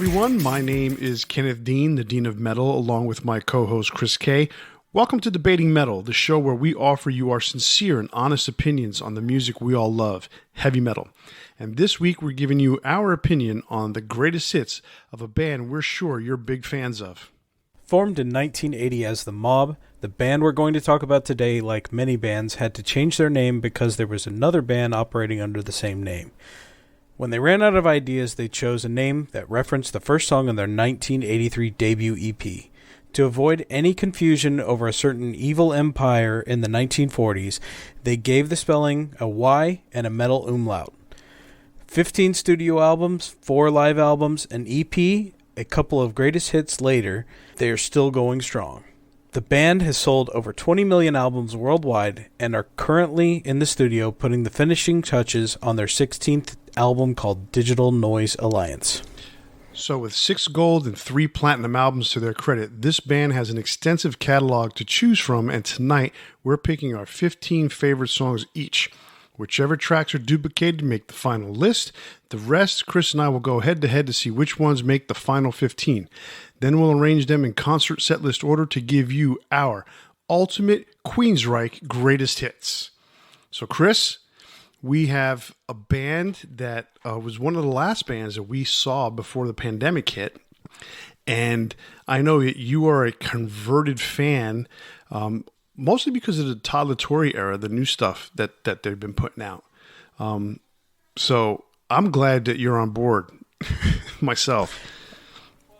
everyone. My name is Kenneth Dean, the Dean of Metal, along with my co-host Chris K. Welcome to Debating Metal, the show where we offer you our sincere and honest opinions on the music we all love, heavy metal. And this week we're giving you our opinion on the greatest hits of a band we're sure you're big fans of. Formed in 1980 as The Mob, the band we're going to talk about today, like many bands, had to change their name because there was another band operating under the same name. When they ran out of ideas, they chose a name that referenced the first song on their 1983 debut EP. To avoid any confusion over a certain evil empire in the 1940s, they gave the spelling a Y and a metal umlaut. 15 studio albums, 4 live albums, an EP, a couple of greatest hits later, they are still going strong. The band has sold over 20 million albums worldwide and are currently in the studio putting the finishing touches on their 16th album called Digital Noise Alliance. So with 6 gold and 3 platinum albums to their credit, this band has an extensive catalog to choose from, and tonight we're picking our 15 favorite songs each. Whichever tracks are duplicated make the final list. The rest, Chris and I will go head-to-head to see which ones make the final 15. Then we'll arrange them in concert set list order to give you our ultimate Queensryche Greatest Hits. So Chris, we have a band that was one of the last bands that we saw before the pandemic hit. And I know that you are a converted fan, mostly because of the Todd La Torre era, the new stuff that they've been putting out. So I'm glad that you're on board myself.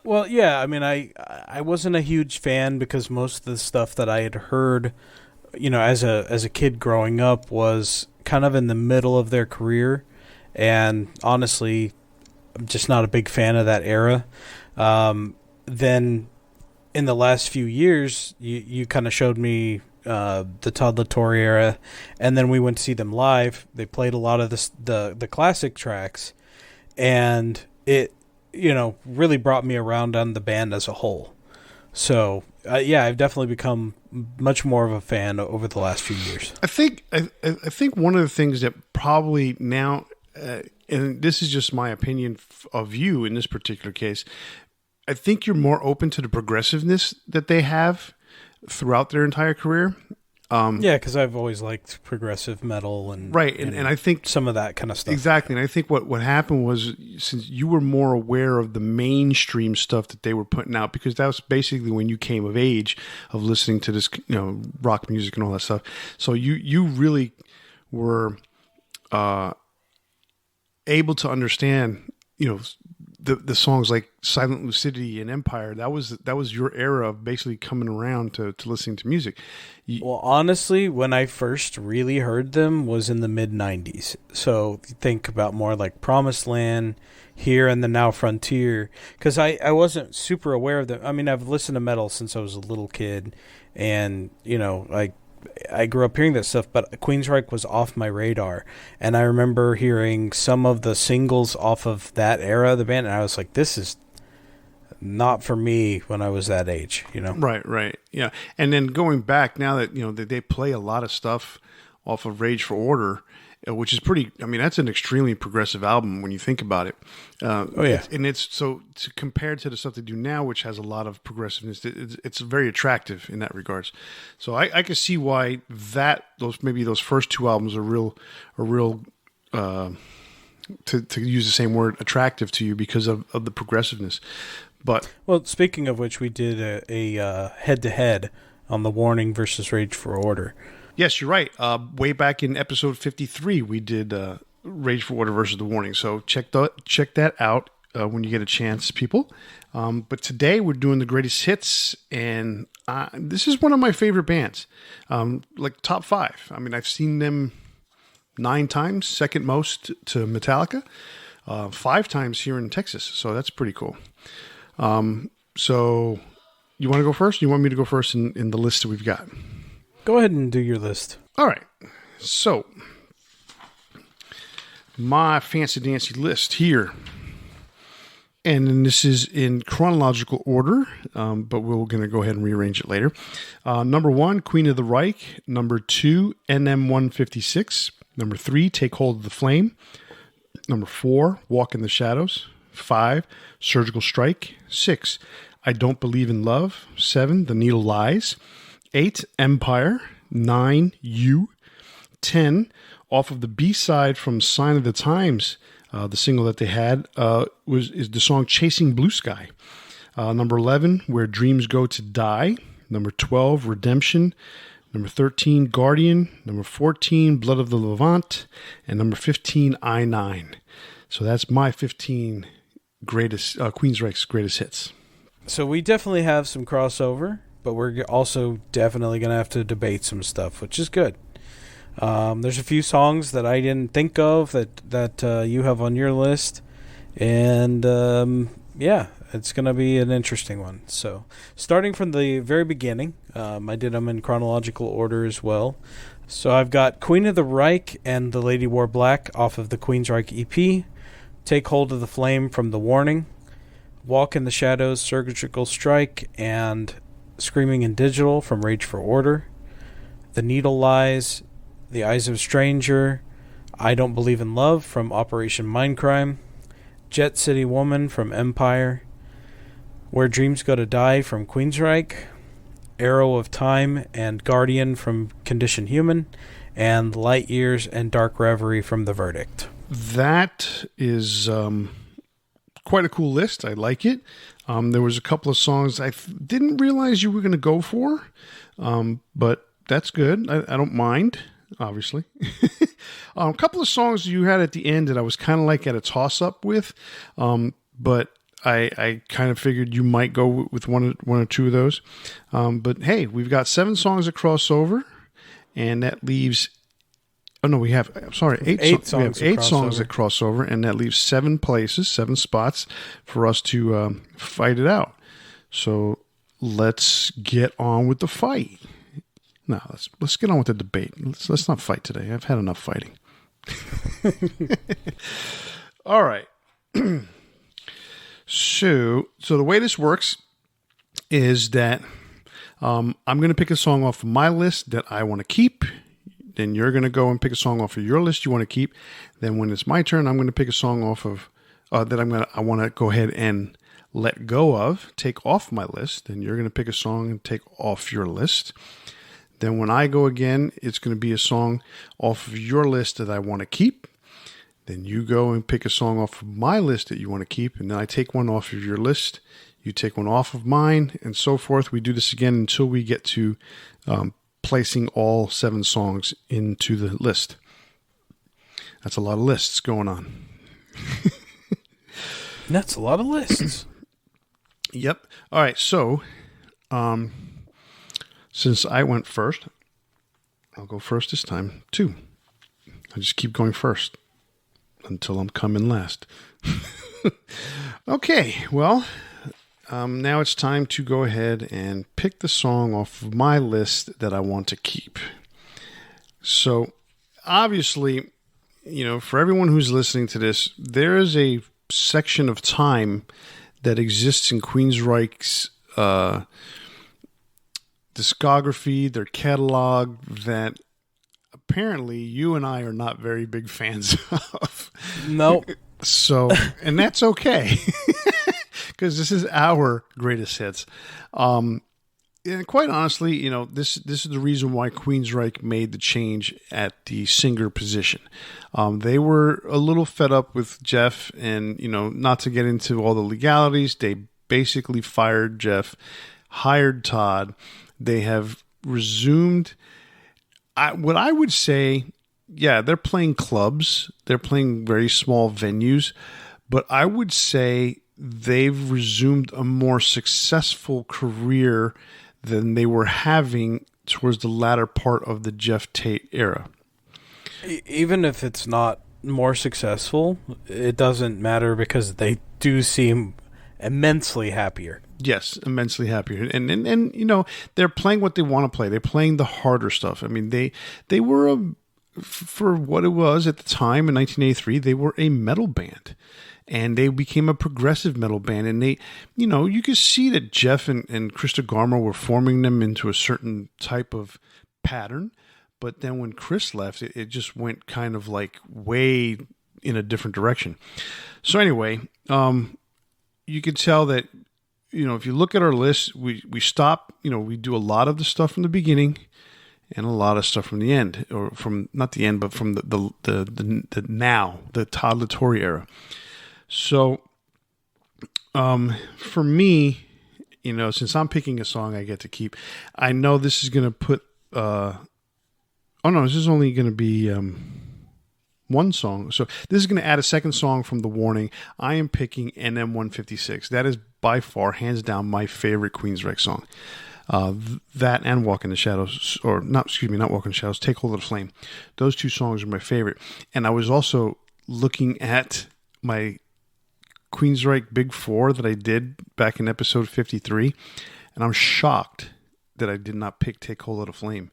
Well, yeah, I mean, I wasn't a huge fan because most of the stuff that I had heard, you know, as a kid growing up was kind of in the middle of their career. And honestly, I'm just not a big fan of that era. Then in the last few years, you kind of showed me the Todd La Torre era, and then we went to see them live. They played a lot of the classic tracks, and it, you know, really brought me around on the band as a whole. So, yeah, I've definitely become much more of a fan over the last few years. I think one of the things that probably now, and this is just my opinion of you in this particular case, I think you're more open to the progressiveness that they have throughout their entire career. Yeah, because I've always liked progressive metal and right, and I think some of that kind of stuff. Exactly, and I think what happened was, since you were more aware of the mainstream stuff that they were putting out, because that was basically when you came of age of listening to this, you know, rock music and all that stuff. So you really were able to understand, you know, the songs like Silent Lucidity and Empire. That was your era of basically coming around to listening to music. Well, honestly, when I first really heard them was in the mid-90s. So think about more like Promised Land, Here and the Now Frontier, because I wasn't super aware of them. I mean, I've listened to metal since I was a little kid, and, you know, I grew up hearing that stuff, but Queensryche was off my radar. And I remember hearing some of the singles off of that era of the band, and I was like, this is not for me when I was that age, you know? Right. Yeah. And then going back, now that, you know, they play a lot of stuff off of Rage for Order, which is pretty, I mean, that's an extremely progressive album when you think about it. Oh, yeah. And it's, so compared to the stuff they do now, which has a lot of progressiveness, it's very attractive in that regards. So I can see why those first 2 albums are real, to use the same word, attractive to you because of the progressiveness. But, well, speaking of which, we did a head-to-head on The Warning versus Rage for Order. Yes, you're right. Way back in episode 53, we did Rage for Order versus The Warning. So check that out when you get a chance, people. But today we're doing the greatest hits, and this is one of my favorite bands, like top 5. I mean, I've seen them 9 times, second most to Metallica, 5 times here in Texas. So that's pretty cool. So you want to go first? Or you want me to go first in the list that we've got? Go ahead and do your list. All right. So my fancy dancy list here. And then this is in chronological order, but we're going to go ahead and rearrange it later. Number 1, Queen of the Reich. Number 2, NM156. Number 3, Take Hold of the Flame. Number 4, Walk in the Shadows. 5, Surgical Strike. 6, I Don't Believe in Love. 7, The Needle Lies. 8, Empire. 9, You. 10, off of the B-side from Sign of the Times, the single that they had, is the song Chasing Blue Sky. Number 11, Where Dreams Go to Die. Number 12, Redemption. Number 13, Guardian. Number 14, Blood of the Levant. And number 15, I-9. So that's my 15 Queensryche's greatest hits. So we definitely have some crossover, but we're also definitely going to have to debate some stuff, which is good. There's a few songs that I didn't think of that you have on your list, and it's going to be an interesting one. So, starting from the very beginning, I did them in chronological order as well. So I've got Queen of the Reich and The Lady Wore Black off of the Queensryche EP, Take Hold of the Flame from The Warning, Walk in the Shadows, Surgical Strike, and Screaming in Digital from Rage for Order, The Needle Lies, The Eyes of a Stranger, I Don't Believe in Love from Operation Mindcrime, Jet City Woman from Empire, Where Dreams Go to Die from Queensryche, Arrow of Time and Guardian from Condition Human, and Light Years and Dark Reverie from The Verdict. That is quite a cool list. I like it. There was a couple of songs I didn't realize you were going to go for, but that's good. I don't mind. Obviously. A couple of songs you had at the end that I was kind of like at a toss-up with, but I kind of figured you might go with one or two of those. But hey, we've got 7 songs that cross over, and that leaves... Oh, no, we have... Sorry, 8 songs. We have 8 songs that cross over, and that leaves 7 places, 7 spots for us to fight it out. So let's get on with the fight. No, let's get on with the debate. Let's not fight today. I've had enough fighting. All right. So the way this works is that I'm going to pick a song off of my list that I want to keep. Then you're going to go and pick a song off of your list you want to keep. Then when it's my turn, I'm going to pick a song off of that I want to go ahead and let go of, take off my list. Then you're going to pick a song and take off your list. Then when I go again, it's going to be a song off of your list that I want to keep. Then you go and pick a song off of my list that you want to keep. And then I take one off of your list. You take one off of mine, and so forth. We do this again until we get to placing all 7 songs into the list. That's a lot of lists going on. That's a lot of lists. Yep. All right. So, since I went first, I'll go first this time, too. I just keep going first until I'm coming last. Okay, well, now it's time to go ahead and pick the song off of my list that I want to keep. So, obviously, for everyone who's listening to this, there is a section of time that exists in Queensryche's discography, their catalog, that apparently you and I are not very big fans of. Nope. So, and that's okay, because this is our greatest hits. And quite honestly, this is the reason why Queensryche made the change at the singer position. They were a little fed up with Jeff, and not to get into all the legalities, they basically fired Jeff, hired Todd. They have resumed, what I would say, yeah, they're playing clubs. They're playing very small venues. But I would say they've resumed a more successful career than they were having towards the latter part of the Jeff Tate era. Even if it's not more successful, it doesn't matter because they do seem immensely happier. Yes, immensely happier. And they're playing what they want to play. They're playing the harder stuff. I mean, they were, for what it was at the time in 1983, they were a metal band. And they became a progressive metal band. And they, you could see that Jeff and Krista Garmer were forming them into a certain type of pattern. But then when Chris left, it just went kind of like way, in a different direction. So anyway, you can tell that, if you look at our list, we stop, we do a lot of the stuff from the beginning and a lot of stuff from the end, or from not the end, but from the now, the Todd La Torre era. So, for me, since I'm picking a song I get to keep, I know this is going to put, this is only going to be, one song. So this is going to add a second song from The Warning. I am picking NM 156. That is by far, hands down, my favorite Queensryche song. That and Walk in the Shadows, not Walk in the Shadows, Take Hold of the Flame. Those two songs are my favorite. And I was also looking at my Queensryche Big Four that I did back in episode 53, and I'm shocked that I did not pick Take Hold of the Flame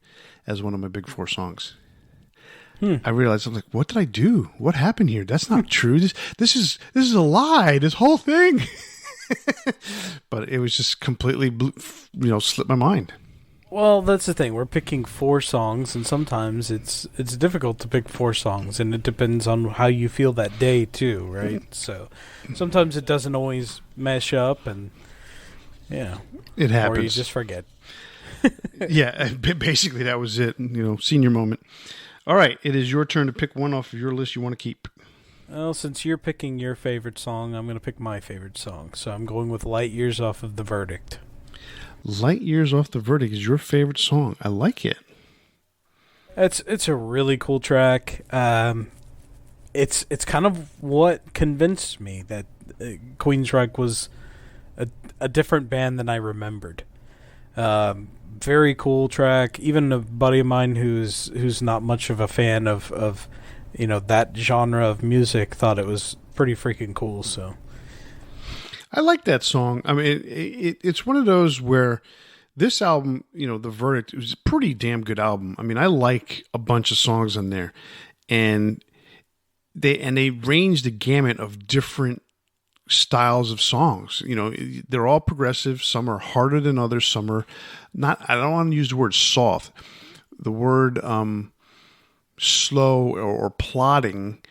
as one of my Big Four songs. I realized, I'm like, what did I do? What happened here? That's not true. This is a lie. This whole thing. But it was just completely, slipped my mind. Well, that's the thing. We're picking 4 songs, and sometimes it's difficult to pick 4 songs, and it depends on how you feel that day too, right? So sometimes it doesn't always mesh up, and it happens. Or you just forget. Yeah, basically that was it. Senior moment. All right, it is your turn to pick one off of your list you want to keep. Well, since you're picking your favorite song, I'm going to pick my favorite song. So I'm going with Light Years off of The Verdict. Light Years off The Verdict is your favorite song. I like it. It's a really cool track. It's kind of what convinced me that Queensryche was a different band than I remembered. Very cool track. Even a buddy of mine who's not much of a fan of that genre of music thought it was pretty freaking cool. So I like that song. I mean, it's one of those where this album, The Verdict, it was a pretty damn good album. I mean, I like a bunch of songs on there, and they range the gamut of different styles of songs. They're all progressive. Some are harder than others. Some are not. I don't want to use the word soft. The word slow or plodding,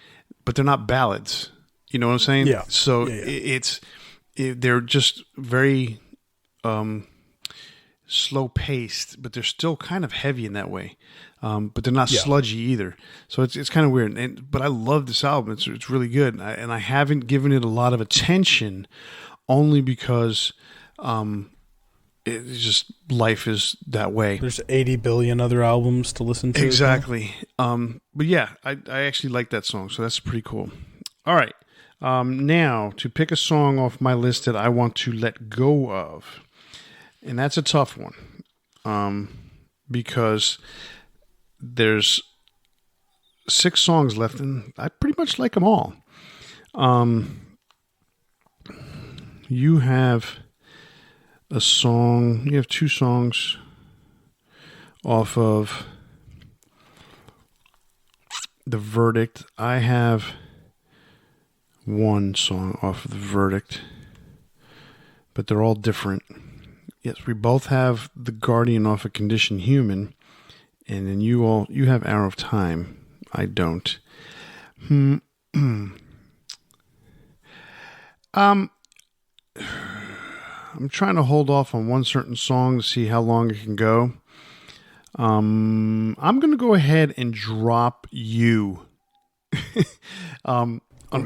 but they're not ballads. You know what I'm saying? Yeah. So yeah. They're just very slow paced, but they're still kind of heavy in that way. But they're not sludgy either. So it's kind of weird. But I love this album. It's really good. And I haven't given it a lot of attention only because it's just life is that way. There's 80 billion other albums to listen to. Exactly. But yeah, I actually like that song. So that's pretty cool. All right. Now to pick a song off my list that I want to let go of. And that's a tough one. Because there's 6 songs left, and I pretty much like them all. You have a song. You have 2 songs off of The Verdict. I have 1 song off of The Verdict, but they're all different. Yes, we both have The Guardian off of Condition Human. And then you have Arrow of Time. I don't. I'm trying to hold off on one certain song to see how long it can go. I'm going to go ahead and drop You.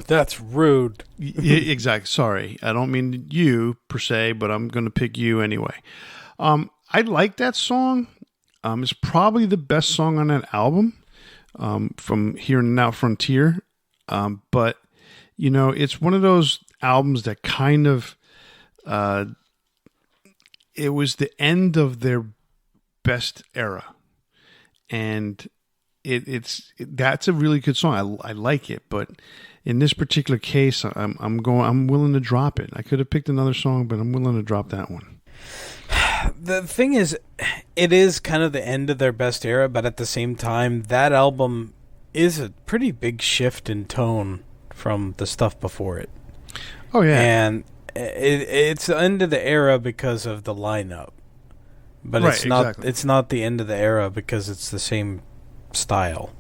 That's rude. Yeah, exactly. Sorry. I don't mean you per se, but I'm going to pick You anyway. I like that song. It's probably the best song on that album, from Here and Now Frontier. But, it's one of those albums that kind of, it was the end of their best era. And that's a really good song. I like it, but in this particular case, I'm willing to drop it. I could have picked another song, but I'm willing to drop that one. The thing is, it is kind of the end of their best era, but at the same time, that album is a pretty big shift in tone from the stuff before it. Oh, yeah. And it's the end of the era because of the lineup. But right, it's not exactly. It's not the end of the era because it's the same style.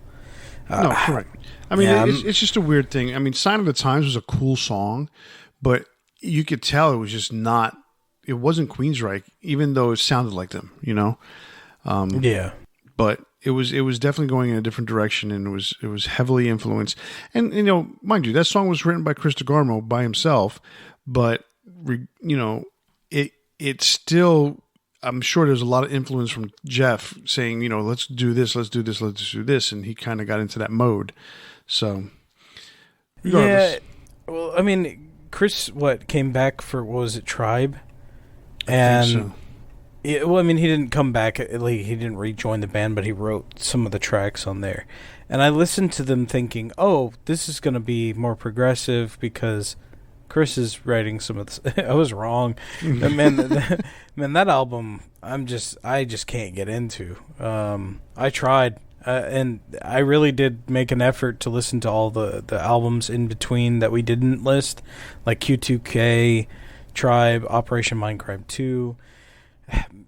No, correct. I mean, Yeah, it's just a weird thing. I mean, Sign of the Times was a cool song, but you could tell it was just not. It wasn't Queensryche, even though it sounded like them. yeah. But it was definitely going in a different direction, and it was heavily influenced. And mind you, that song was written by Chris DeGarmo by himself, but it still. I'm sure there's a lot of influence from Jeff saying, let's do this, let's do this, let's do this, and he kind of got into that mode. So, regardless. Yeah. Well, I mean, Chris, came back for, what was it, Tribe? And, so. Yeah, well, I mean, he didn't come back, he didn't rejoin the band, but he wrote some of the tracks on there. And I listened to them thinking, oh, this is going to be more progressive because Chris is writing some of this. I was wrong. Man, that album, I just can't get into. I tried, and I really did make an effort to listen to all the albums in between that we didn't list, like Q2K, Tribe, Operation Mindcrime 2.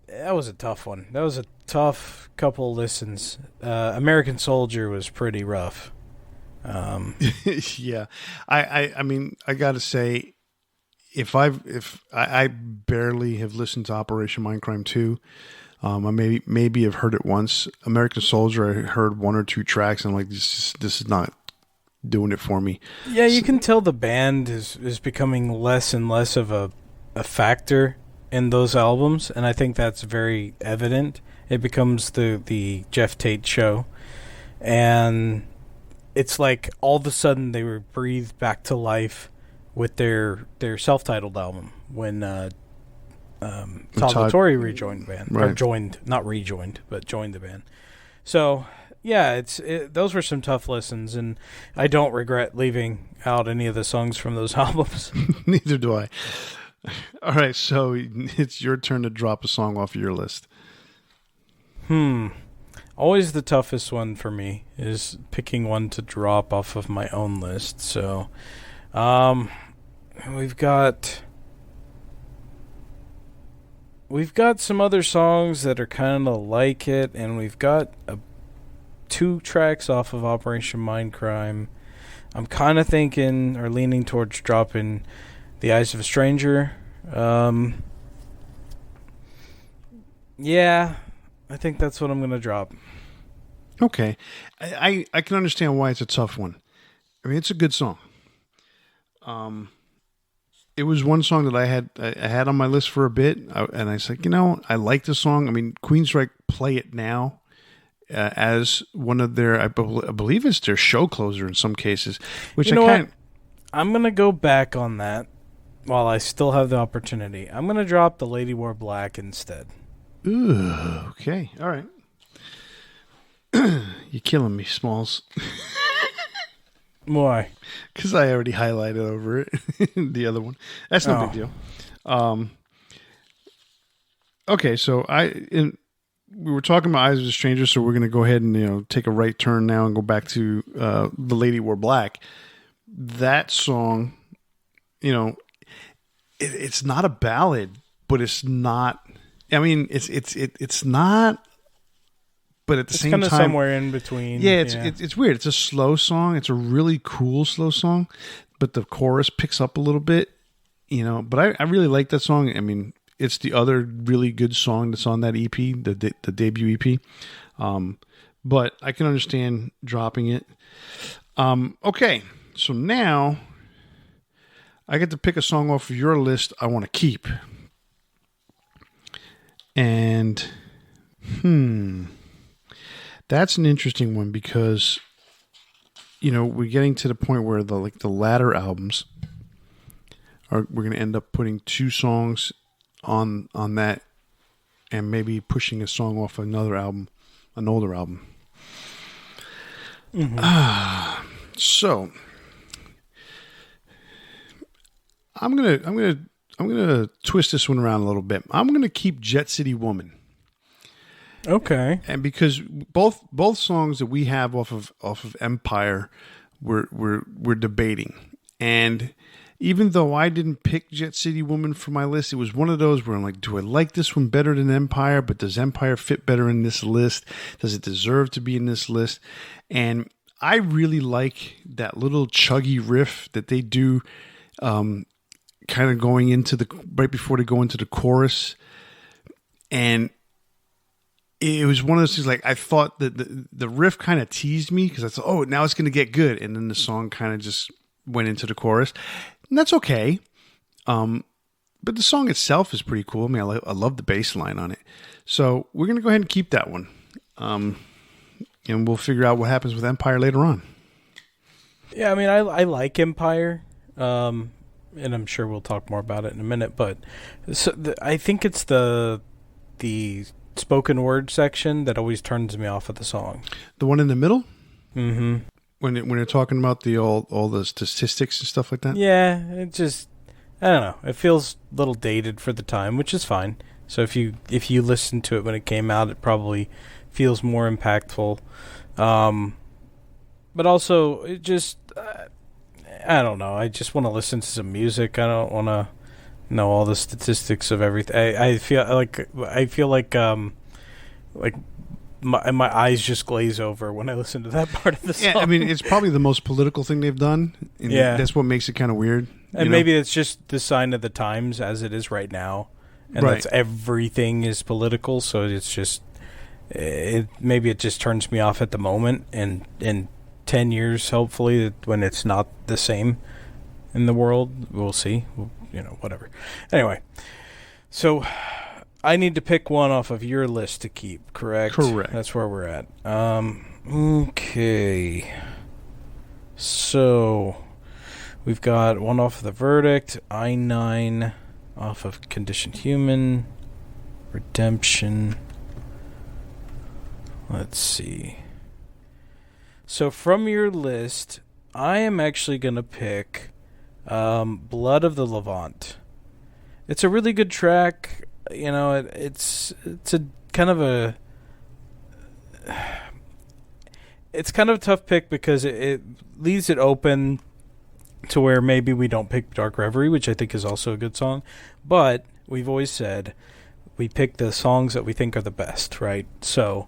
That was a tough one. That was a tough couple listens. American Soldier was pretty rough. Yeah, I mean, I gotta say, if I barely have listened to Operation Mindcrime 2, I maybe have heard it once. American Soldier, I heard one or two tracks, and I'm like, this is not doing it for me. Yeah, you can tell the band is becoming less and less of a factor in those albums, and I think that's very evident. It becomes the Jeff Tate show, and it's like all of a sudden they were breathed back to life with their self-titled album when Salvatore rejoined the band. Right. Or joined, not rejoined, but joined the band. So, yeah, those were some tough listens, and I don't regret leaving out any of the songs from those albums. Neither do I. All right, so it's your turn to drop a song off of your list. Always the toughest one for me is picking one to drop off of my own list. So, we've got some other songs that are kind of like it, and we've got 2 tracks off of Operation Mindcrime. I'm kind of thinking or leaning towards dropping The Eyes of a Stranger. Yeah, I think that's what I'm going to drop. Okay. I can understand why it's a tough one. I mean, it's a good song. It was one song that I had on my list for a bit, and I was like, I like the song. I mean, Queensryche play it now as one of their, I believe it's their show closer in some cases, which I'm going to go back on that while I still have the opportunity. I'm going to drop The Lady Wore Black instead. Ooh, okay. All right. You're killing me, Smalls. Why? Because I already highlighted over it. The other one. That's no big deal. Okay, so we were talking about Eyes of a Stranger, so we're going to go ahead and take a right turn now and go back to The Lady Wore Black. That song, it's not a ballad, but it's not. I mean, it's not. But at the same time, it's kind of somewhere in between. Yeah, it's weird. It's a slow song. It's a really cool slow song, but the chorus picks up a little bit, But I really like that song. I mean, it's the other really good song that's on that EP, the debut EP. But I can understand dropping it. Okay, so now I get to pick a song off of your list I want to keep. And, that's an interesting one because, we're getting to the point where the latter albums we're going to end up putting 2 songs on that and maybe pushing a song off another album, an older album. Mm-hmm. So I'm gonna twist this one around a little bit. I'm gonna keep Jet City Woman. Okay. And because both songs that we have off of Empire, we're debating. And even though I didn't pick Jet City Woman for my list, it was one of those where I'm like, do I like this one better than Empire? But does Empire fit better in this list? Does it deserve to be in this list? And I really like that little chuggy riff that they do, kind of going into right before they go into the chorus. And it was one of those things, like, I thought that the riff kind of teased me because I thought, oh, now it's going to get good. And then the song kind of just went into the chorus. And that's okay. But the song itself is pretty cool. I mean, I love the bass line on it. So we're going to go ahead and keep that one. And we'll figure out what happens with Empire later on. Yeah, I mean, I like Empire. And I'm sure we'll talk more about it in a minute. But I think it's the spoken word section that always turns me off of the song. The one in the middle? Mm-hmm. When they're talking about all the statistics and stuff like that? Yeah, it just, I don't know. It feels a little dated for the time, which is fine. So if you listen to it when it came out, it probably feels more impactful. But also, it just, I don't know. I just want to listen to some music. I don't want to know all the statistics of everything. I feel like my eyes just glaze over when I listen to that part of the song. Yeah, I mean, it's probably the most political thing they've done. And that's what makes it kind of weird. And maybe it's just the sign of the times as it is right now. And right. That's everything is political, so it's just maybe it just turns me off at the moment, and in 10 years, hopefully, when it's not the same in the world, we'll see. Whatever. Anyway, so I need to pick one off of your list to keep, correct? Correct. That's where we're at. Okay. So we've got one off of The Verdict, I-9 off of Conditioned Human, Redemption. Let's see. So from your list, I am actually going to pick Blood of the Levant. It's a really good track. It's a kind of a tough pick because it leaves it open to where maybe we don't pick Dark Reverie, which I think is also a good song. But we've always said we pick the songs that we think are the best, right? So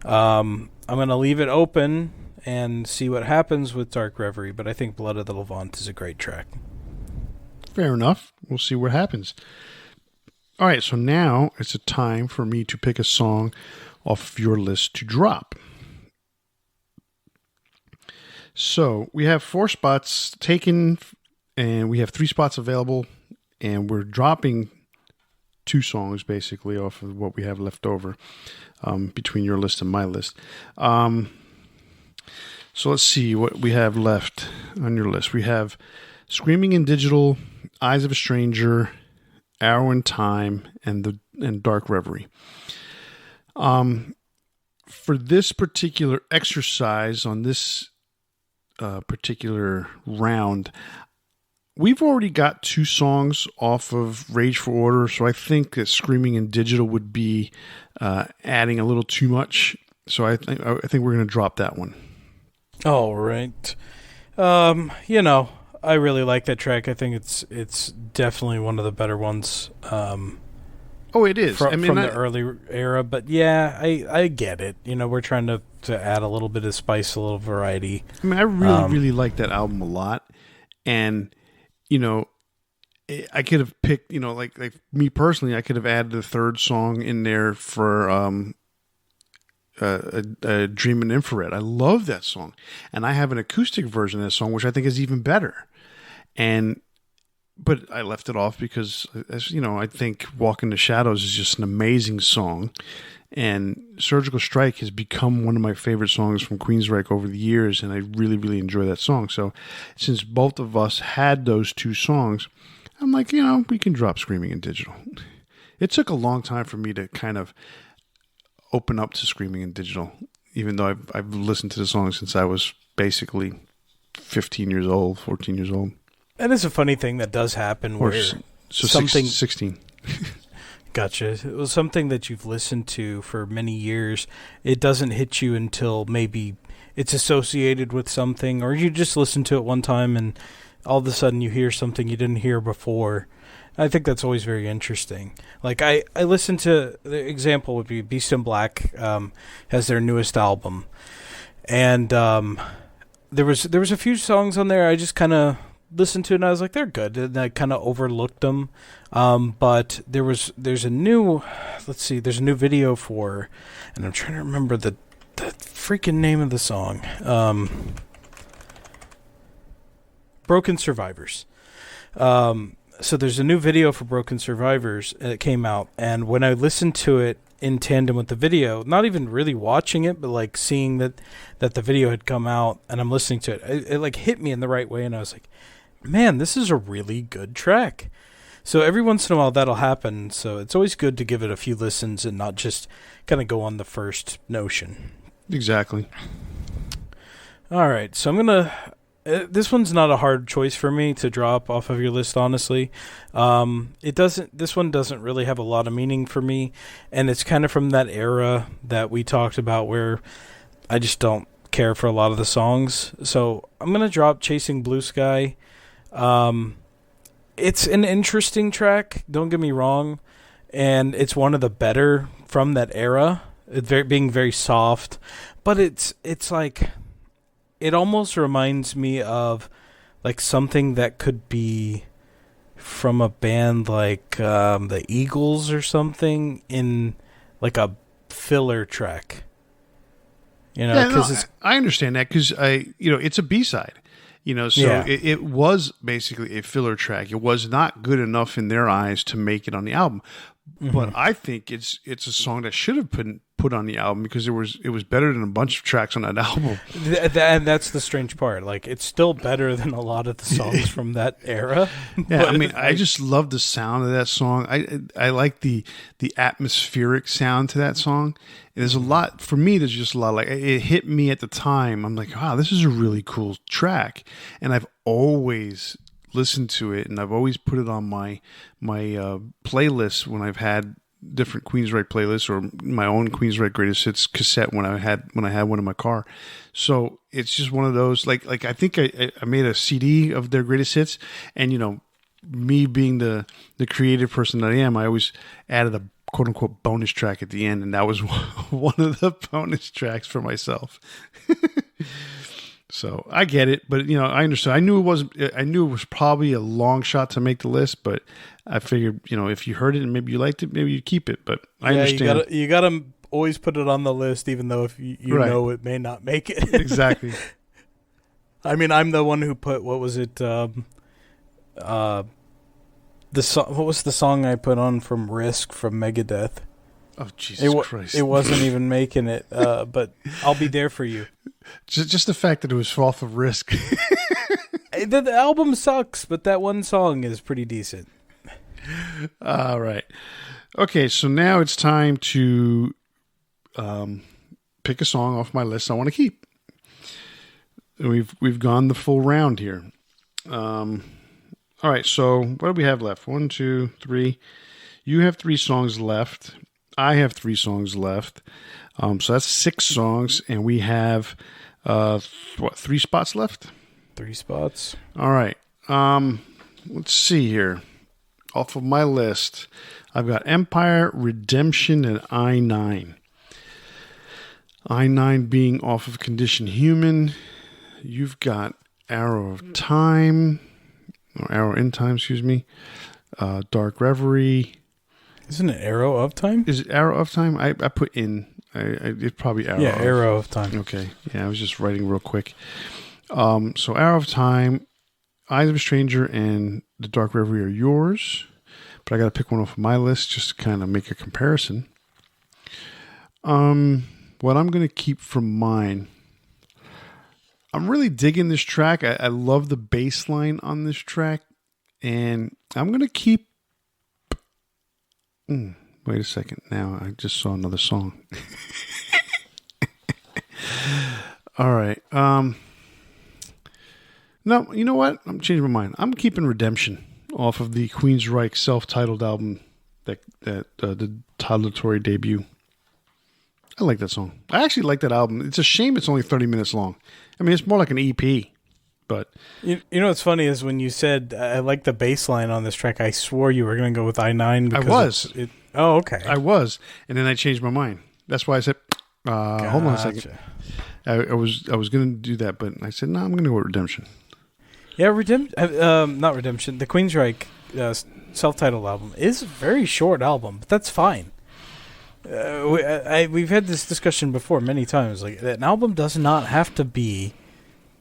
I'm going to leave it open and see what happens with Dark Reverie, but I think Blood of the Levant is a great track. Fair enough. We'll see what happens. All right, so now it's a time for me to pick a song off of your list to drop. So we have 4 spots taken, and we have 3 spots available, and we're dropping 2 songs basically off of what we have left over between your list and my list. So let's see what we have left on your list. We have Screaming in Digital, Eyes of a Stranger, Arrow in Time, and Dark Reverie. For this particular exercise on this particular round, we've already got 2 songs off of Rage for Order, so I think that Screaming in Digital would be adding a little too much. So I think we're going to drop that one. All right. I really like that track. I think it's definitely one of the better ones. Oh, it is. From the early era. But yeah, I get it. We're trying to add a little bit of spice, a little variety. I mean, I really like that album a lot. And, I could have picked, like me personally, I could have added a 3rd song in there for a Dream in Infrared. I love that song. And I have an acoustic version of that song, which I think is even better. But I left it off because, as I think Walk in the Shadows is just an amazing song. And Surgical Strike has become one of my favorite songs from Queensryche over the years, and I really, really enjoy that song. So since both of us had those 2 songs, I'm like, we can drop Screaming in Digital. It took a long time for me to kind of open up to Screaming in Digital, even though I've listened to the song since I was basically 14 years old. That is a funny thing that does happen where something 16. Gotcha. It was something that you've listened to for many years. It doesn't hit you until maybe it's associated with something, or you just listen to it one time and all of a sudden you hear something you didn't hear before. I think that's always very interesting. Like I listened to, the example would be Beast in Black has their newest album. And there was a few songs on there I just kind of listened to, and I was like, they're good, and I kind of overlooked them. But there's a new video for, and I'm trying to remember the freaking name of the song. Broken Survivors. So there's a new video for Broken Survivors that came out, and when I listened to it in tandem with the video, not even really watching it, but like seeing that the video had come out, and I'm listening to it, it like hit me in the right way, and I was like, man, this is a really good track. So every once in a while that'll happen, so it's always good to give it a few listens and not just kind of go on the first notion. Exactly. All right, so I'm going to... this one's not a hard choice for me to drop off of your list, honestly. This one doesn't really have a lot of meaning for me, and it's kind of from that era that we talked about where I just don't care for a lot of the songs. So I'm going to drop Chasing Blue Sky. It's an interesting track, don't get me wrong, and it's one of the better from that era. Being very soft, but it's like... it almost reminds me of like something that could be from a band like the Eagles or something in like a filler track. You know, yeah, I understand that because it's a B-side. So it was basically a filler track. It was not good enough in their eyes to make it on the album. Mm-hmm. But I think it's a song that should have been put on the album because it was better than a bunch of tracks on that album. And that's the strange part. Like, it's still better than a lot of the songs from that era. Yeah, I mean, I just love the sound of that song. I like the atmospheric sound to that song. And there's a lot, for me, there's just a lot, like, it hit me at the time. I'm like, wow, this is a really cool track. And I've always listened to it, and I've always put it on my playlist when I've had different Queensryche playlists or my own Queensryche Greatest Hits cassette when I had one in my car. So it's just one of those, like I think I made a CD of their greatest hits, and me being the creative person that I am, I always added a quote unquote bonus track at the end, and that was one of the bonus tracks for myself. So I get it, but I understood. I knew it was probably a long shot to make the list, but I figured, if you heard it and maybe you liked it, maybe you keep it. But I understand. You gotta always put it on the list, even though if you right. know it may not make it. Exactly. I mean, I'm the one who put, what was it? The song. What was the song I put on from Risk from Megadeth? Oh, Jesus Christ. It wasn't even making it, but I'll be there for you. Just the fact that it was off of Risk. The album sucks, but that one song is pretty decent. All right. Okay, so now it's time to pick a song off my list I want to keep. We've gone the full round here. All right, so what do we have left? 1, 2, 3. You have 3 songs left. I have 3 songs left. So that's 6 songs, and we have 3 spots left? 3 spots. All right. Let's see here. Off of my list, I've got Empire, Redemption, and I-9. I-9 being off of Condition Human. You've got Arrow of Time, or Arrow in Time, excuse me. Dark Reverie. Isn't it Arrow of Time? Is it Arrow of Time? I put in. It's probably Arrow. Yeah, Arrow of Time. Okay. Yeah, I was just writing real quick. So Arrow of Time, Eyes of a Stranger, and The Dark Reverie are yours. But I got to pick one off of my list just to kind of make a comparison. What I'm going to keep from mine, I'm really digging this track. I love the bass line on this track. And I'm going to keep... wait a second. Now, I just saw another song. All right. No, you know what? I'm changing my mind. I'm keeping Redemption off of the Queensryche self-titled album, the Toddleratory debut. I like that song. I actually like that album. It's a shame it's only 30 minutes long. I mean, it's more like an EP. But you know what's funny is when you said I like the bass line on this track, I swore you were going to go with I-9. I was. Oh, okay. I was. And then I changed my mind. That's why I said, hold on a second. I was going to do that, but I said, no, I'm going to go with Redemption. Yeah, not Redemption. The Queensryche self-titled album is a very short album, but that's fine. We've had this discussion before many times. Like, an album does not have to be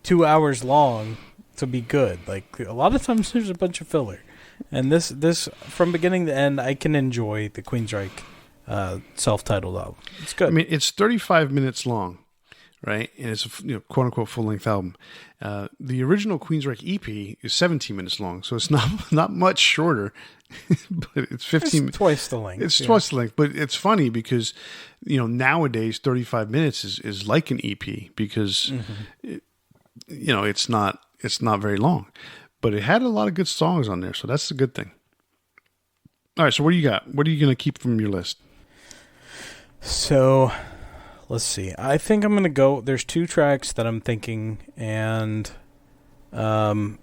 2 hours long to be good. Like, a lot of times there's a bunch of filler. And this from beginning to end, I can enjoy the Queensryche self-titled album. It's good. I mean, it's 35 minutes long, right? And it's a quote unquote full length album. The original Queensryche EP is 17 minutes long, so it's not much shorter, but it's 15. It's twice the length. It's twice the length, but it's funny because nowadays 35 minutes is like an EP because it's not very long, but it had a lot of good songs on there, so that's a good thing. All right, so what do you got? What are you going to keep from your list? So, let's see. I think I'm going to go... There's 2 tracks that I'm thinking, and I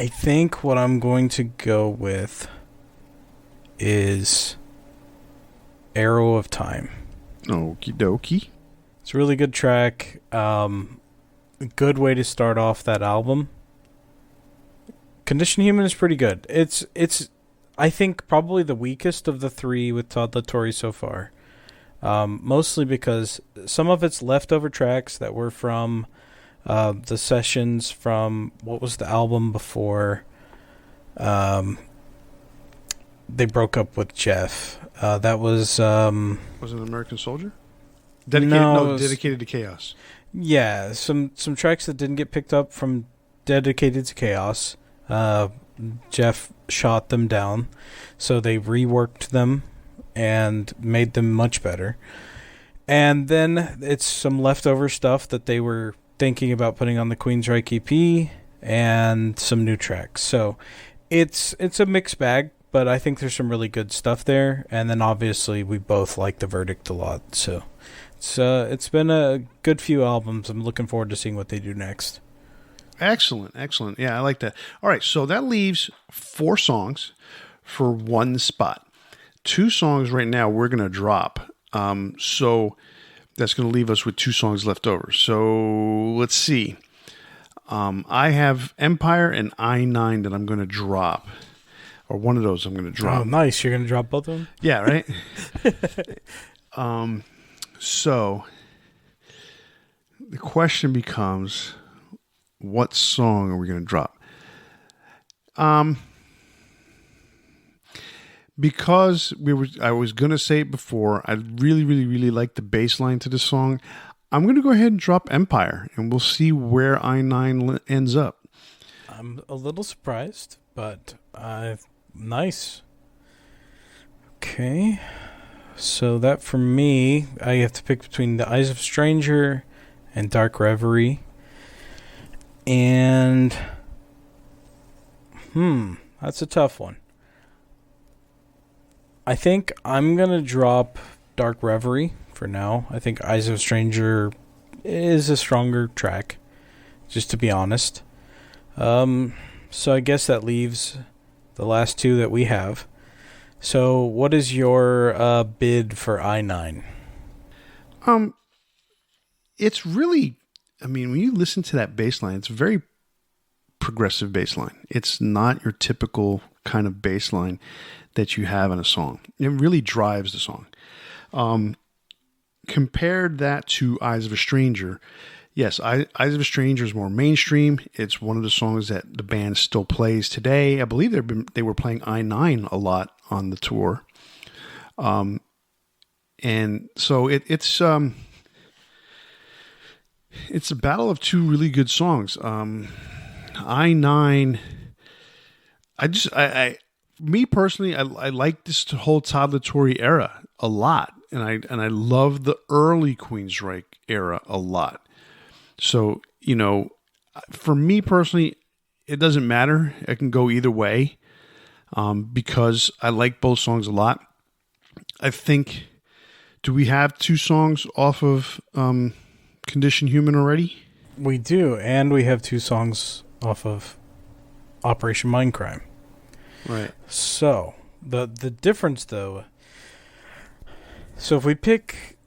think what I'm going to go with is Arrow of Time. Okie dokie. It's a really good track. A good way to start off that album. Condition Human is pretty good. It's I think probably the weakest of the 3 with Todd La Torre so far. Mostly because some of it's leftover tracks that were from the sessions from what was the album before they broke up with Jeff. That was Was it American Soldier? Dedicated to Chaos. Yeah, some tracks that didn't get picked up from Dedicated to Chaos. Jeff shot them down, so they reworked them and made them much better. And then it's some leftover stuff that they were thinking about putting on the Queensryche EP and some new tracks. So it's a mixed bag, but I think there's some really good stuff there. And then obviously we both like The Verdict a lot. So it's been a good few albums. I'm looking forward to seeing what they do next. Excellent. Yeah, I like that. All right, so that leaves 4 songs for 1 spot. 2 songs right now we're going to drop. So that's going to leave us with 2 songs left over. So let's see. I have Empire and I-9 that I'm going to drop. Or one of those I'm going to drop. Oh, nice. You're going to drop both of them? Yeah, right? So the question becomes... what song are we going to drop? Because I was going to say it before, I really, really, really like the bass line to the song. I'm going to go ahead and drop Empire, and we'll see where I-9 ends up. I'm a little surprised, but nice. Okay. So that for me, I have to pick between The Eyes of a Stranger and Dark Reverie. And, that's a tough one. I think I'm going to drop Dark Reverie for now. I think Eyes of a Stranger is a stronger track, just to be honest. So I guess that leaves the last 2 that we have. So what is your bid for I-9? It's really... I mean, when you listen to that bass line, it's a very progressive bass line. It's not your typical kind of bass line that you have in a song. It really drives the song. Compared that to Eyes of a Stranger, yes, Eyes of a Stranger is more mainstream. It's one of the songs that the band still plays today. I believe they were playing I-9 a lot on the tour. And so it's a battle of 2 really good songs. I-9, me personally, I like this whole Todd La Torre era a lot. And I love the early Queensryche era a lot. So, for me personally, it doesn't matter. I can go either way because I like both songs a lot. I think, do we have 2 songs off of... Condition Human already? We do, and we have 2 songs off of Operation Mindcrime. Right. So, the difference, though... So if we pick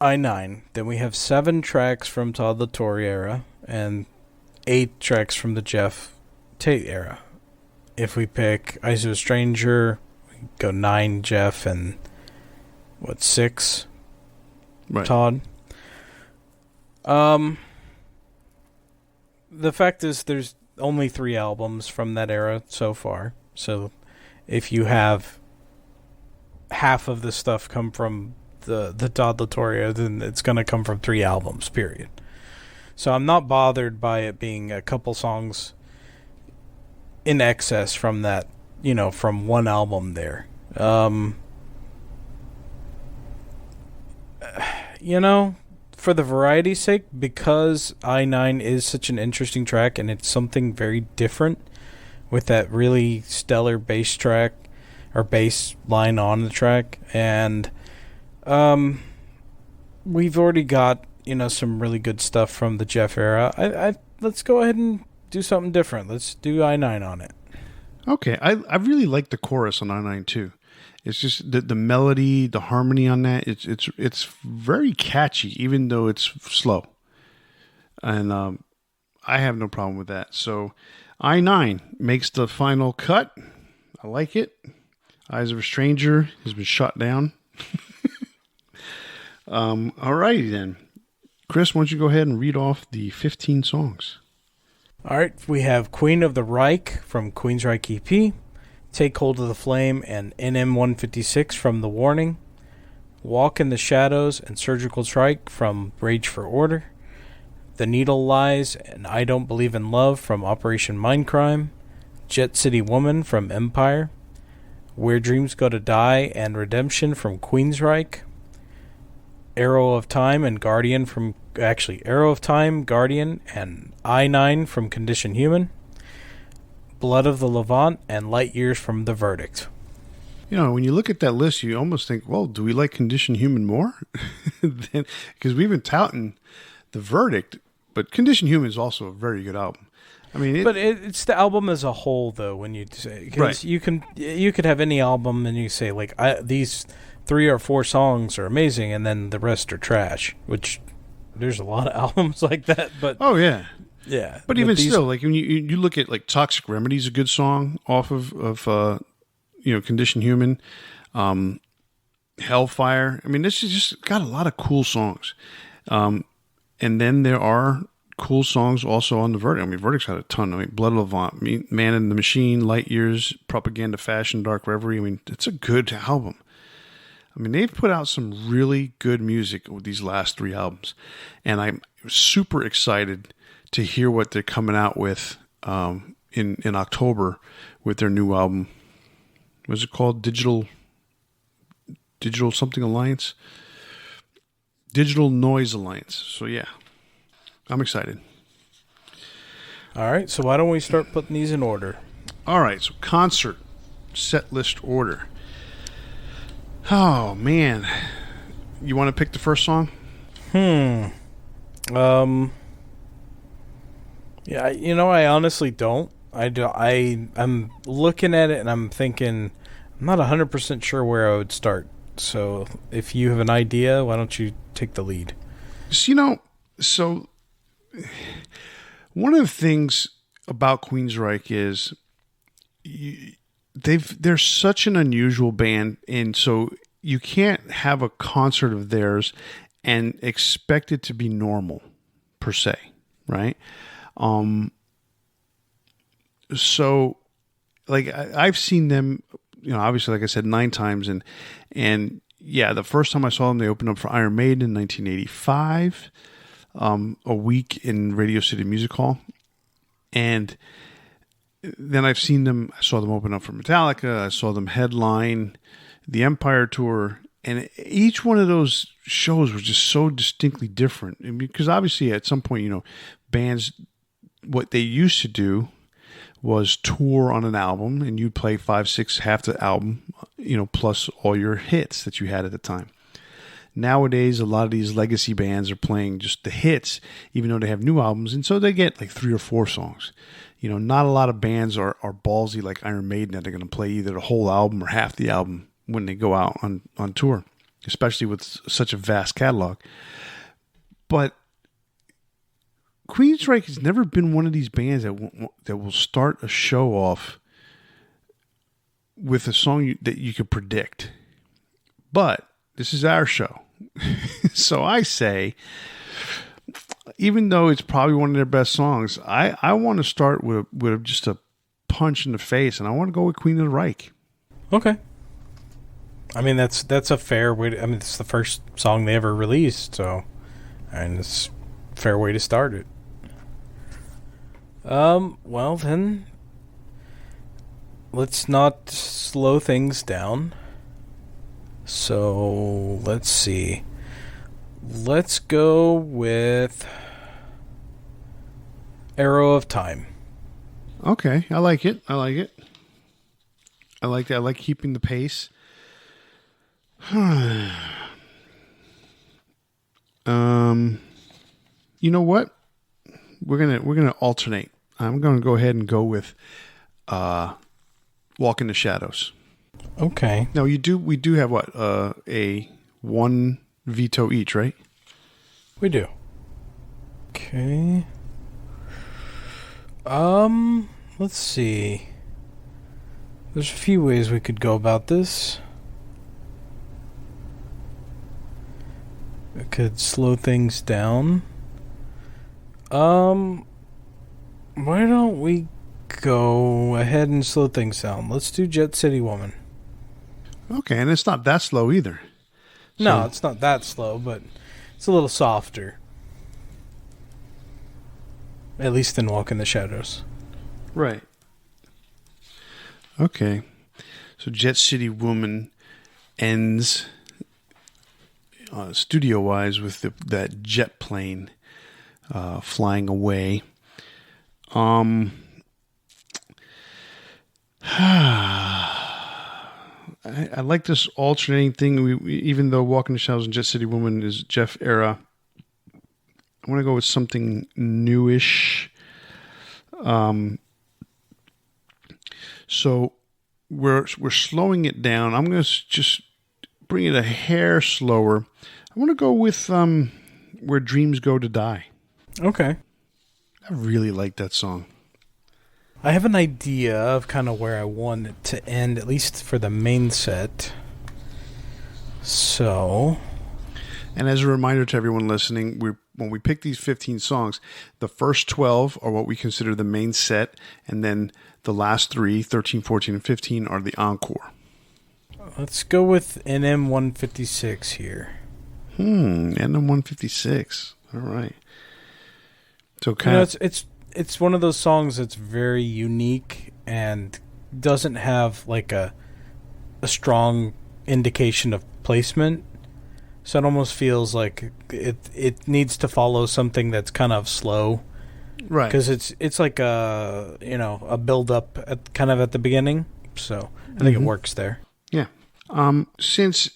I-9. Then we have 7 tracks from Todd La Torre era and 8 tracks from the Jeff Tate era. If we pick Eyes of a Stranger, we go 9 Jeff and 6 right. Todd. The fact is there's only 3 albums from that era so far. So if you have half of the stuff come from the Todd La Torre era, then it's going to come from 3 albums, period. So I'm not bothered by it being a couple songs in excess from that, from one album there. For the variety's sake, because I-9 is such an interesting track and it's something very different with that really stellar bass track or bass line on the track, and we've already got some really good stuff from the Jeff era. I let's go ahead and do something different. Let's do I-9 on it. Okay, I really like the chorus on I-9 too. It's just the melody, the harmony on that. It's very catchy, even though it's slow. And I have no problem with that. So I-9 makes the final cut. I like it. Eyes of a Stranger has been shot down. All righty then. Chris, why don't you go ahead and read off the 15 songs? All right, we have Queen of the Reich from Queensryche EP, Take Hold of the Flame and NM156 from The Warning, Walk in the Shadows and Surgical Strike from Rage for Order, The Needle Lies and I Don't Believe in Love from Operation Mindcrime, Jet City Woman from Empire, Where Dreams Go to Die and Redemption from Queensryche, Arrow of Time, Guardian, and I-9 from Condition Human, Blood of the Levant, and Light Years from The Verdict. When you look at that list, you almost think, well, do we like Condition Human more? Because we've been touting The Verdict, but Condition Human is also a very good album. I mean, it's the album as a whole, though. When you say, because you could have any album and you say like these 3 or 4 songs are amazing, and then the rest are trash. Which there's a lot of albums like that. But oh yeah. But even still, like when you look at like Toxic Remedy is a good song off of Condition Human, Hellfire. I mean, this has just got a lot of cool songs, and then there are cool songs also on the Verdict. I mean, Verdict's got a ton. I mean, Blood of the Levant, Man in the Machine, Light Years, Propaganda Fashion, Dark Reverie. I mean, it's a good album. I mean, they've put out some really good music with these last 3 albums, and I'm super excited to hear what they're coming out with in October with their new album. What's it called? Digital something Alliance? Digital Noise Alliance. So yeah, I'm excited. All right, so why don't we start putting these in order? All right, so concert set list order. Oh man, you want to pick the first song? Yeah, I honestly don't. I'm looking at it and I'm thinking I'm not 100% sure where I would start. So if you have an idea, why don't you take the lead? So one of the things about Queensryche is they're such an unusual band, and so you can't have a concert of theirs and expect it to be normal per se, right? So like I've seen them, obviously, like I said, 9 times, and yeah, the first time I saw them, they opened up for Iron Maiden in 1985, a week in Radio City Music Hall, and then I saw them open up for Metallica. I saw them headline the Empire Tour, and each one of those shows was just so distinctly different. And because obviously at some point, bands, what they used to do was tour on an album, and you'd play 5, 6, half the album, plus all your hits that you had at the time. Nowadays, a lot of these legacy bands are playing just the hits, even though they have new albums, and so they get like 3 or 4 songs. Not a lot of bands are ballsy like Iron Maiden that they're going to play either the whole album or half the album when they go out on tour. especially with such a vast catalog. But Queensryche has never been one of these bands that will start a show off with a song that you could predict. But this is our show. So I say, even though it's probably one of their best songs, I want to start with just a punch in the face, and I want to go with Queen of the Reich. Okay. I mean, that's a fair way to, I mean, it's the first song they ever released, so, and it's a fair way to start it. Well then, let's not slow things down. So, let's see. Let's go with Arrow of Time. Okay, I like it. I like it. I like that. I like keeping the pace. You know what? We're gonna alternate. I'm gonna go ahead and go with Walk in the Shadows. Okay. Now we do have what? A one veto each, right? We do. Okay. Let's see. There's a few ways we could go about this. We could slow things down. Why don't we go ahead and slow things down? Let's do Jet City Woman. Okay, and it's not that slow either. No, it's not that slow, but it's a little softer. At least in Walk in the Shadows. Right. Okay. So Jet City Woman ends studio-wise with that jet plane flying away. I like this alternating thing. Even though Walk in the Shadows and Jet City Woman is Jeff era, I want to go with something newish. So we're slowing it down. I'm going to just bring it a hair slower. I want to go with Where Dreams Go to Die. Okay. I really like that song. I have an idea of kind of where I want it to end, at least for the main set. So... And as a reminder to everyone listening, when we pick these 15 songs, the first 12 are what we consider the main set, and then the last 3, 13, 14, and 15, are the encore. Let's go with NM 156 here. NM 156. All right. So it's one of those songs that's very unique and doesn't have like a strong indication of placement. So it almost feels like it needs to follow something that's kind of slow, right? Because it's like a build up at the beginning. So I think it works there. Yeah. Since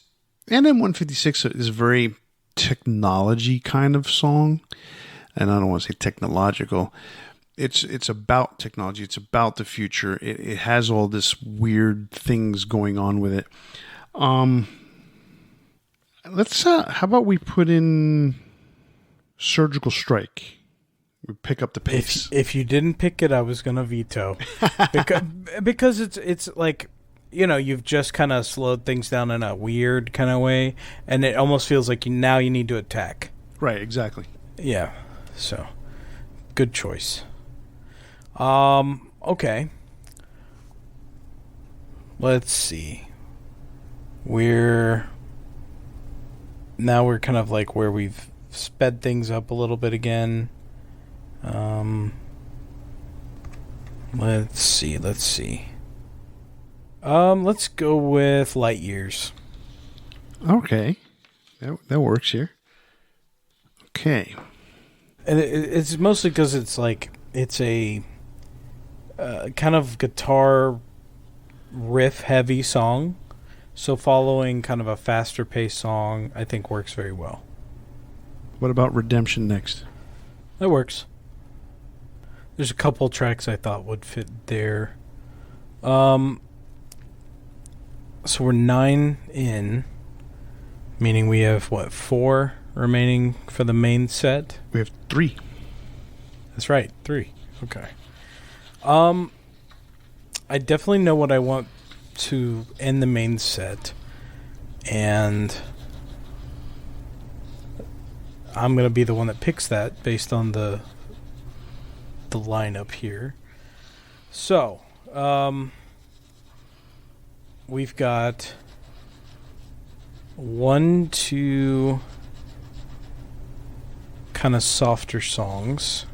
NM156 is a very technology kind of song, and I don't want to say technological. It's about technology. It's about the future. It has all this weird things going on with it. Let's how about we put in Surgical Strike? We pick up the pace. If you didn't pick it, I was gonna veto because it's like, you've just kind of slowed things down in a weird kind of way, and it almost feels like now you need to attack. Right. Exactly. Yeah. So, good choice. Okay. Let's see. We're kind of like where we've sped things up a little bit again. Let's see. Let's go with Light Years. Okay. That works here. Okay. And it's mostly because it's a kind of guitar riff heavy song. So following kind of a faster paced song, I think works very well. What about Redemption next? That works. There's a couple tracks I thought would fit there. So we're 9 in. Meaning we have, 4 remaining for the main set? We have 3. That's right, 3. Okay. I definitely know what I want to end the main set. And I'm going to be the one that picks that based on the lineup here. So, we've got 1, 2 kind of softer songs.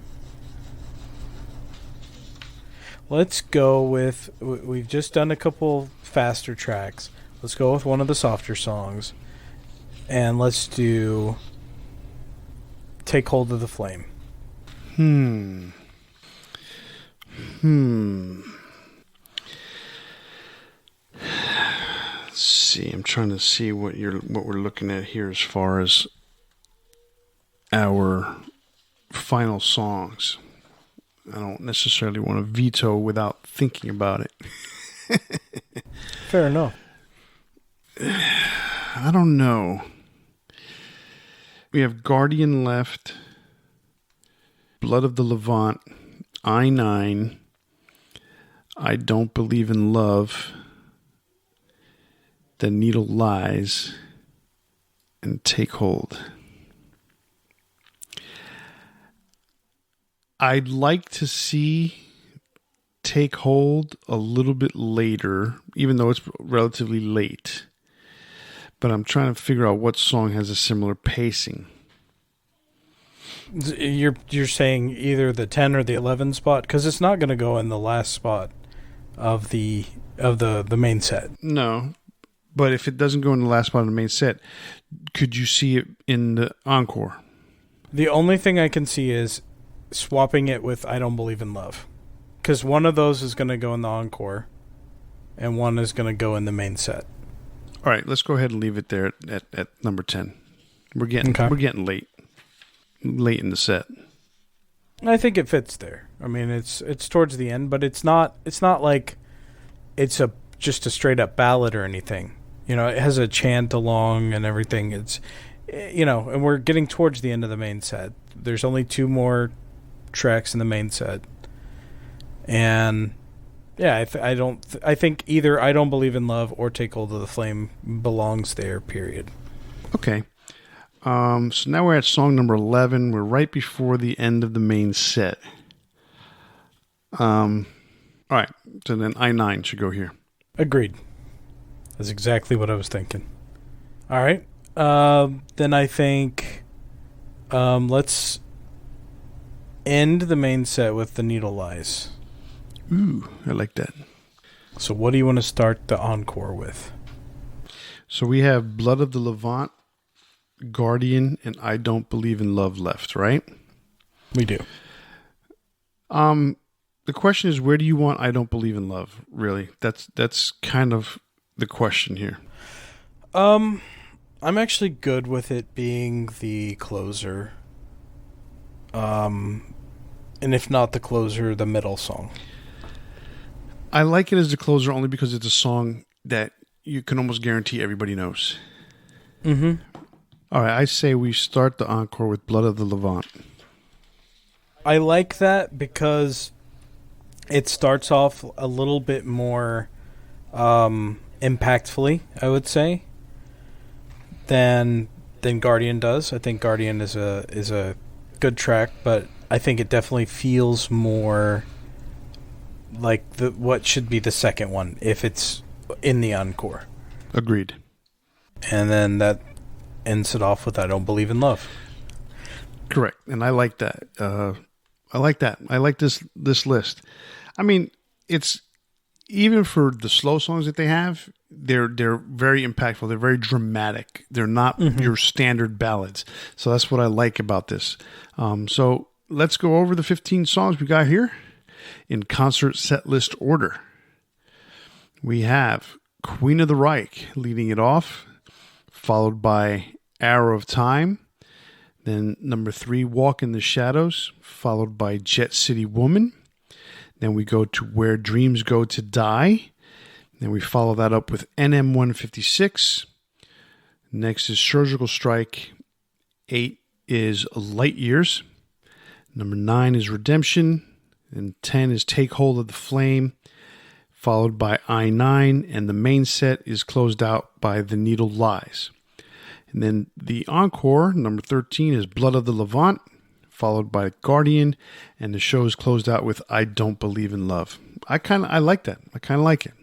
Let's go with, we've just done a couple faster tracks. Let's go with one of the softer songs. And let's do Take Hold of the Flame. Let's see. I'm trying to see what we're looking at here as far as our final songs. I don't necessarily want to veto without thinking about it. Fair enough. I don't know. We have Guardian left, Blood of the Levant, I-9, I Don't Believe in Love, The Needle Lies, and Take Hold. I'd like to see Take Hold a little bit later, even though it's relatively late. But I'm trying to figure out what song has a similar pacing. You're saying either the 10 or the 11 spot, because it's not going to go in the last spot of the main set. No, but if it doesn't go in the last spot of the main set, could you see it in the encore? The only thing I can see is swapping it with I Don't Believe in Love, because one of those is going to go in the encore, and one is going to go in the main set. All right, let's go ahead and leave it there at number 10. We're getting late in the set. I think it fits there. I mean, it's towards the end, but it's not like it's just a straight up ballad or anything. You know, it has a chant along and everything. It's, you know, and we're getting towards the end of the main set. There's only 2 more tracks in the main set, and yeah, I think either I Don't Believe in Love or Take Hold of the Flame belongs there, period. Okay. So now we're at song number 11. We're right before the end of the main set. All right. So then I-9 should go here. Agreed. That's exactly what I was thinking. All right. Then I think let's end the main set with The Needle Lies. Ooh, I like that. So what do you want to start the encore with? So we have Blood of the Levant, Guardian, and I Don't Believe in Love left, right? We do. The question is, where do you want I Don't Believe in Love, really? That's kind of the question here. I'm actually good with it being the closer. And if not the closer, the middle song. I like it as the closer only because it's a song that you can almost guarantee everybody knows. Mm-hmm. All right, I say we start the encore with Blood of the Levant. I like that because it starts off a little bit more impactfully, I would say, than Guardian does. I think Guardian is a good track, but I think it definitely feels more like what should be the second one if it's in the encore. Agreed. And then that ends it off with I Don't Believe in Love. Correct. And I like that. I like that. I like this list. I mean, it's even for the slow songs that they have, they're very impactful. They're very dramatic. They're not your standard ballads. So that's what I like about this. So let's go over the 15 songs we got here in concert set list order. We have Queen of the Reich leading it off, followed by Arrow of Time. Then number 3, Walk in the Shadows, followed by Jet City Woman. Then we go to Where Dreams Go to Die. Then we follow that up with NM 156. Next is Surgical Strike. 8 is Light Years. Number 9 is Redemption. And 10 is Take Hold of the Flame, followed by I-9. And the main set is closed out by The Needle Lies. And then the encore, number 13, is Blood of the Levant, followed by Guardian. And the show is closed out with I Don't Believe in Love. I like that. I kind of like it.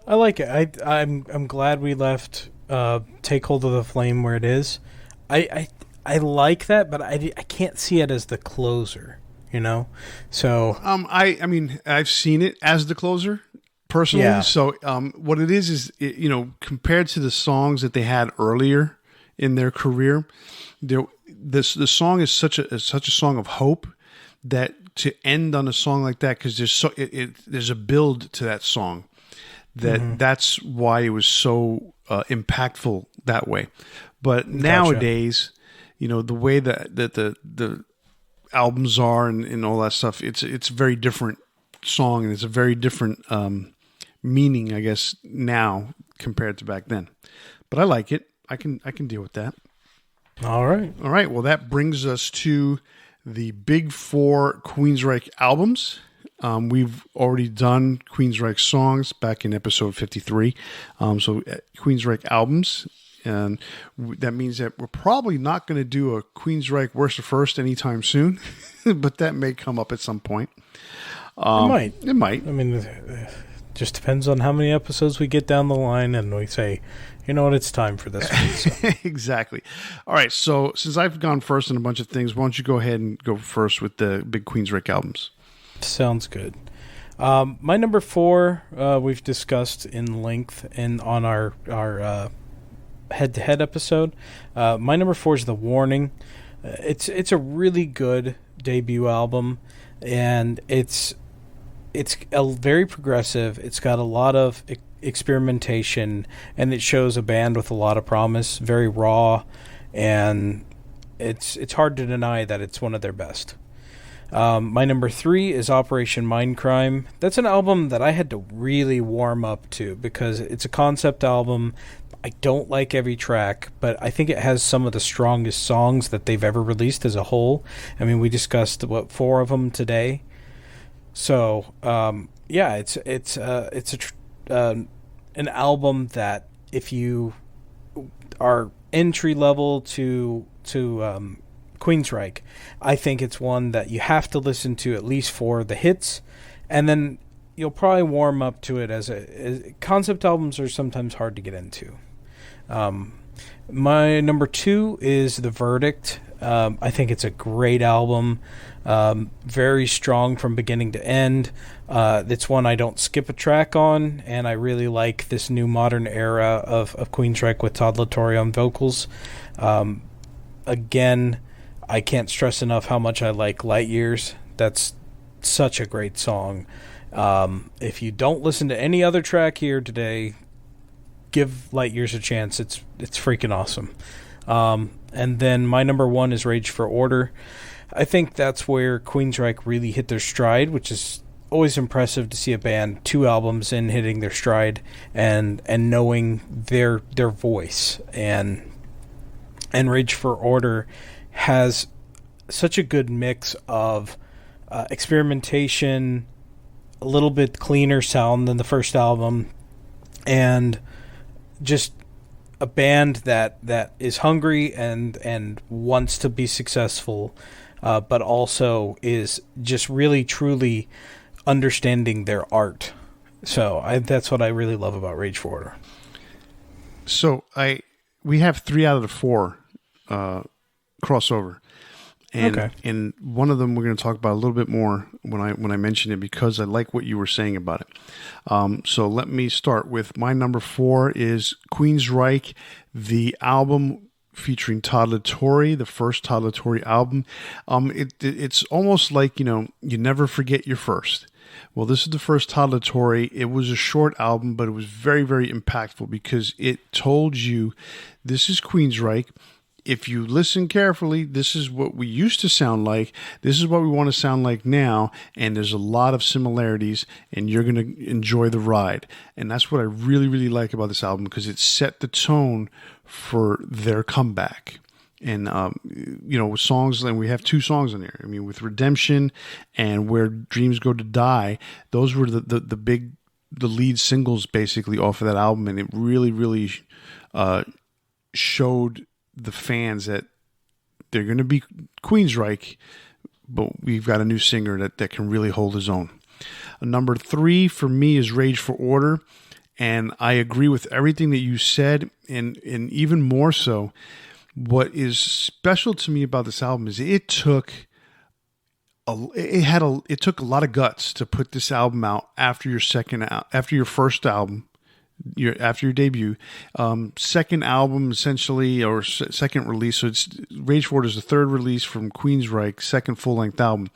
I like it. I'm glad we left Take Hold of the Flame where it is. I like that, but I can't see it as the closer, you know? So I mean, I've seen it as the closer personally. Yeah. So what it is compared to the songs that they had earlier in their career, the song is such a song of hope that to end on a song like that, because there's a build to that song that's why it was so impactful that way. But nowadays, the way that the albums are and all that stuff, it's a very different song, and it's a very different meaning, I guess, now compared to back then. But I like it. I can deal with that. All right. Well, that brings us to the big 4 Queensryche albums. We've already done Queensryche songs back in episode 53. So Queensryche albums. And that means that we're probably not going to do a Queensryche Worst to First anytime soon, but that may come up at some point. It might. I mean, it just depends on how many episodes we get down the line and we say, you know what, it's time for this one. So. Exactly. All right, so since I've gone first on a bunch of things, why don't you go ahead and go first with the big Queensryche albums? Sounds good. My number 4, we've discussed in length on our head-to-head episode. My number 4 is The Warning. It's a really good debut album, and it's very progressive. It's got a lot of experimentation, and it shows a band with a lot of promise, very raw, and it's hard to deny that it's one of their best. My number 3 is Operation Mindcrime. That's an album that I had to really warm up to because it's a concept album. I don't like every track, but I think it has some of the strongest songs that they've ever released as a whole. I mean, we discussed 4 of them today. So, it's an album that if you are entry level to Queensryche, I think it's one that you have to listen to at least for the hits, and then you'll probably warm up to it as concept albums are sometimes hard to get into. My number 2 is The Verdict. I think it's a great album, very strong from beginning to end. It's one I don't skip a track on, and I really like this new modern era of Queensryche with Todd La Torre on vocals. Again, I can't stress enough how much I like Light Years. That's such a great song. If you don't listen to any other track here today, give Light Years a chance. It's freaking awesome. And then my number 1 is Rage for Order. I think that's where Queensryche really hit their stride, which is always impressive to see a band 2 albums in hitting their stride and knowing their voice. And Rage for Order has such a good mix of experimentation, a little bit cleaner sound than the first album, and just a band that is hungry and wants to be successful, but also is just really truly understanding their art. So that's what I really love about Rage for Order. So we have 3 out of the 4 crossover, and one of them we're going to talk about a little bit more when I mention it, because I like what you were saying about it. So let me start with my number 4 is Queensryche, the album featuring Todd La Torre, the first Todd La Torre album. It's almost like, you never forget your first. Well, this is the first Todd La Torre. It was a short album, but it was very, very impactful because it told you this is Queensryche. if you listen carefully, this is what we used to sound like. This is what we want to sound like now. And there's a lot of similarities, and you're going to enjoy the ride. And that's what I really, really like about this album, because it set the tone for their comeback. And, with songs, and we have 2 songs on there. I mean, with Redemption and Where Dreams Go to Die, those were the lead singles basically off of that album. And it really, really showed the fans that they're going to be Queensryche, but we've got a new singer that can really hold his own. Number 3 for me is Rage for Order, and I agree with everything that you said, and even more so. What is special to me about this album is it took a lot of guts to put this album out after your first album. After your debut, second album essentially, or second release. So it's Rage for Order is the 3rd release from Queensryche, second full-length album.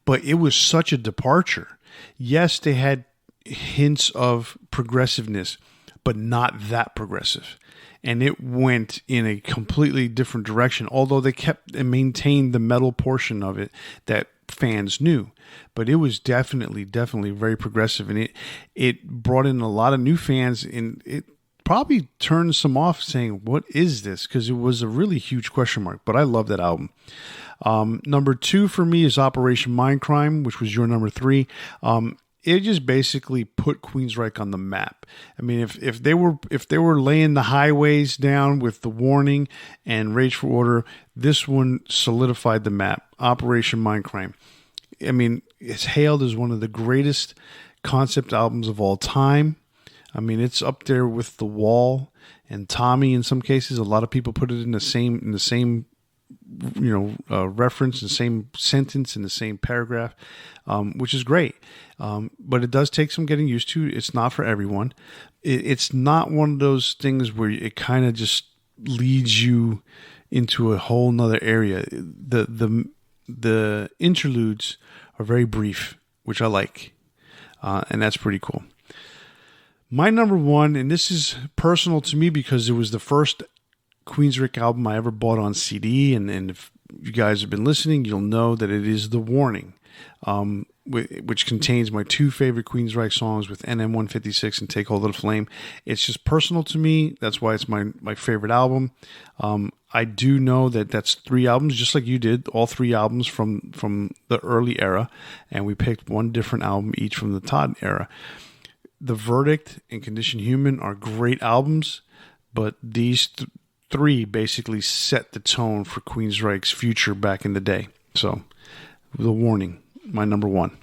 But it was such a departure. Yes, they had hints of progressiveness, but not that progressive. And it went in a completely different direction, although they kept and maintained the metal portion of it that fans knew. But it was definitely very progressive, and it brought in a lot of new fans, and it probably turned some off saying, what is this? Because it was a really huge question mark. But I love that album. Number 2 for me is Operation Mindcrime, which was your number 3. It just basically put Queensryche on the map. I mean, if they were laying the highways down with The Warning and Rage for Order, this one solidified the map. Operation Mindcrime. I mean, it's hailed as one of the greatest concept albums of all time. I mean, it's up there with The Wall and Tommy in some cases. A lot of people put it in the same reference, the same sentence in the same paragraph, which is great. But it does take some getting used to. It's not for everyone. It's not one of those things where it kind of just leads you into a whole nother area. The interludes are very brief, which I like. And that's pretty cool. My number 1, and this is personal to me because it was the first Queensryche album I ever bought on CD, and if you guys have been listening, you'll know that it is The Warning, which contains my 2 favorite Queensryche songs with NM156 and Take Hold of the Flame. It's just personal to me. That's why it's my favorite album. I do know that that's 3 albums, just like you did, all 3 albums from the early era, and we picked one different album each from the Todd era. The Verdict and Condition Human are great albums, but these 3 basically set the tone for Queensryche's future back in the day. So, The Warning, my number 1.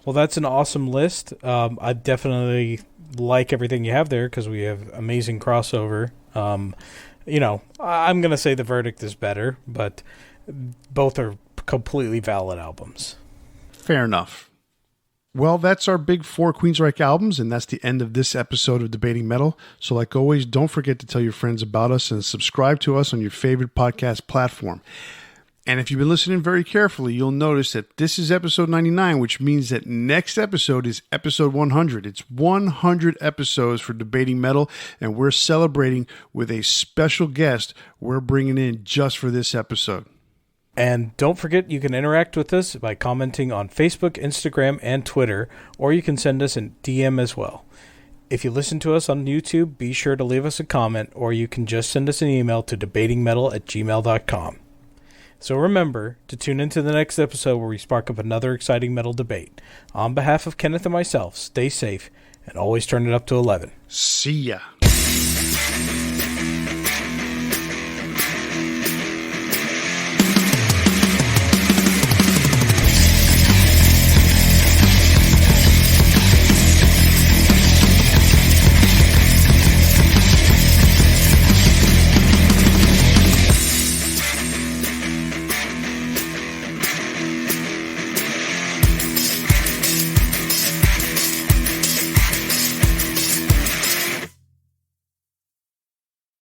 Well, that's an awesome list. I definitely like everything you have there because we have amazing crossover. I'm going to say The Verdict is better, but both are completely valid albums. Fair enough. Well, that's our big 4 Queensryche albums, and that's the end of this episode of Debating Metal. So like always, don't forget to tell your friends about us and subscribe to us on your favorite podcast platform. And if you've been listening very carefully, you'll notice that this is episode 99, which means that next episode is episode 100. It's 100 episodes for Debating Metal, and we're celebrating with a special guest we're bringing in just for this episode. And don't forget, you can interact with us by commenting on Facebook, Instagram, and Twitter, or you can send us a DM as well. If you listen to us on YouTube, be sure to leave us a comment, or you can just send us an email to debatingmetal@gmail.com. So remember to tune into the next episode where we spark up another exciting metal debate. On behalf of Kenneth and myself, stay safe and always turn it up to 11. See ya.